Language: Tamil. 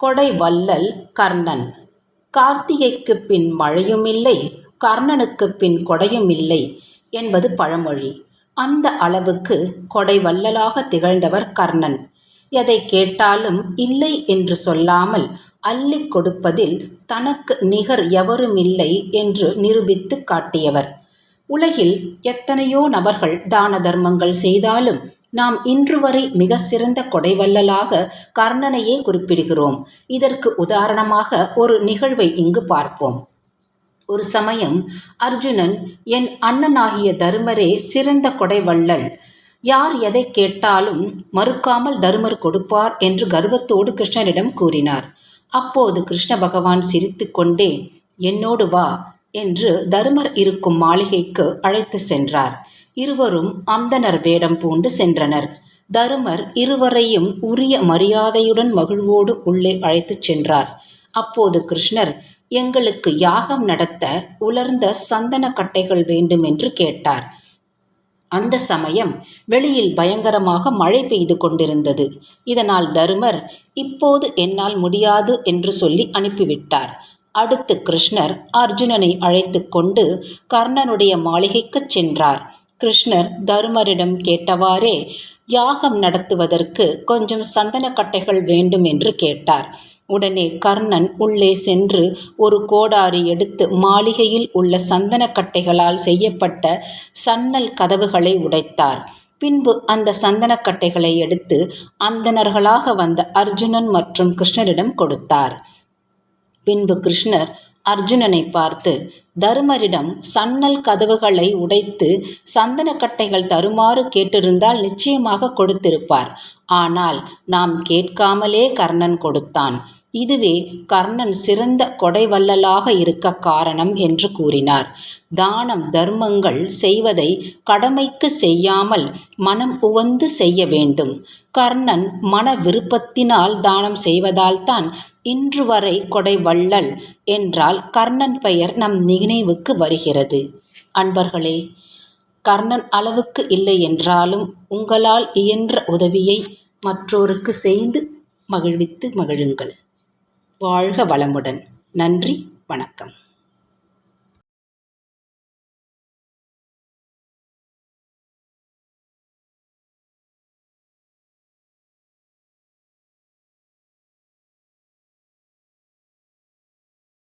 கொடை வள்ளல் கர்ணன். கார்த்திகைக்குப் பின் மழையுமில்லை, கர்ணனுக்குப் பின் கொடையுமில்லை என்பது பழமொழி. அந்த அளவுக்கு கொடை வள்ளலாக திகழ்ந்தவர் கர்ணன். எதைக் கேட்டாலும் இல்லை என்று சொல்லாமல் அள்ளிக் கொடுப்பதில் தனக்கு நிகர் எவருமில்லை என்று நிரூபித்துக் காட்டியவர். உலகில் எத்தனையோ நபர்கள் தான தர்மங்கள் செய்தாலும் நாம் இன்றுவரை மிக சிறந்த கொடைவள்ளலாக கர்ணனையே குறிப்பிடுகிறோம். இதற்கு உதாரணமாக ஒரு நிகழ்வை இங்கு பார்ப்போம். ஒரு சமயம் அர்ஜுனன், என் அண்ணனாகிய தருமரே சிறந்த கொடைவள்ளல், யார் எதை கேட்டாலும் மறுக்காமல் தருமர் கொடுப்பார் என்று கர்வத்தோடு கிருஷ்ணரிடம் கூறினார். அப்போது கிருஷ்ண பகவான் சிரித்து கொண்டே, என்னோடு வா என்று தருமர் இருக்கும் மாளிகைக்கு அழைத்து சென்றார். இருவரும் அந்தணர் வேடம் பூண்டு சென்றனர். தருமர் இருவரையும் உரிய மரியாதையுடன் மகிழ்வோடு உள்ளே அழைத்துச் சென்றார். அப்போது கிருஷ்ணர், எங்களுக்கு யாகம் நடத்த உலர்ந்த சந்தன கட்டைகள் வேண்டும் என்று கேட்டார். அந்த சமயம் வெளியில் பயங்கரமாக மழை பெய்து கொண்டிருந்தது. இதனால் தருமர், இப்போது என்னால் முடியாது என்று சொல்லி அனுப்பிவிட்டார். அடுத்து கிருஷ்ணர் அர்ஜுனனை அழைத்து கொண்டு கர்ணனுடைய மாளிகைக்குச் சென்றார். கிருஷ்ணர் தருமரிடம் கேட்டவாறே யாகம் நடத்துவதற்கு கொஞ்சம் சந்தனக்கட்டைகள் வேண்டும் என்று கேட்டார். உடனே கர்ணன் உள்ளே சென்று ஒரு கோடாரி எடுத்து மாளிகையில் உள்ள சந்தனக்கட்டைகளால் செய்யப்பட்ட சன்னல் கதவுகளை உடைத்தார். பின்பு அந்த சந்தனக்கட்டைகளை எடுத்து அந்தணர்களாக வந்த அர்ஜுனன் மற்றும் கிருஷ்ணரிடம் கொடுத்தார். பின்பு கிருஷ்ணர் அர்ஜுனனை பார்த்து, தருமரிடம் சன்னல் கதவுகளை உடைத்து சந்தனக்கட்டைகள் தருமாறு கேட்டிருந்தால் நிச்சயமாக கொடுத்திருப்பார். ஆனால் நாம் கேட்காமலே கர்ணன் கொடுத்தான். இதுவே கர்ணன் சிறந்த கொடைவள்ளலாக இருக்க காரணம் என்று கூறினார். தானம் தர்மங்கள் செய்வதை கடமைக்கு செய்யாமல் மனம் உவந்து செய்ய வேண்டும். கர்ணன் மன விருப்பத்தினால் தானம் செய்வதால்தான் இன்று வரை கொடைவள்ளல் என்றால் கர்ணன் பெயர் நம் நினைவுக்கு வருகிறது. அன்பர்களே, கர்ணன் அளவுக்கு இல்லை என்றாலும் உங்களால் இயன்ற உதவியை மற்றோருக்கு செய்து மகிழ்வித்து மகிழுங்கள். வாழ்க வளமுடன். நன்றி, வணக்கம்.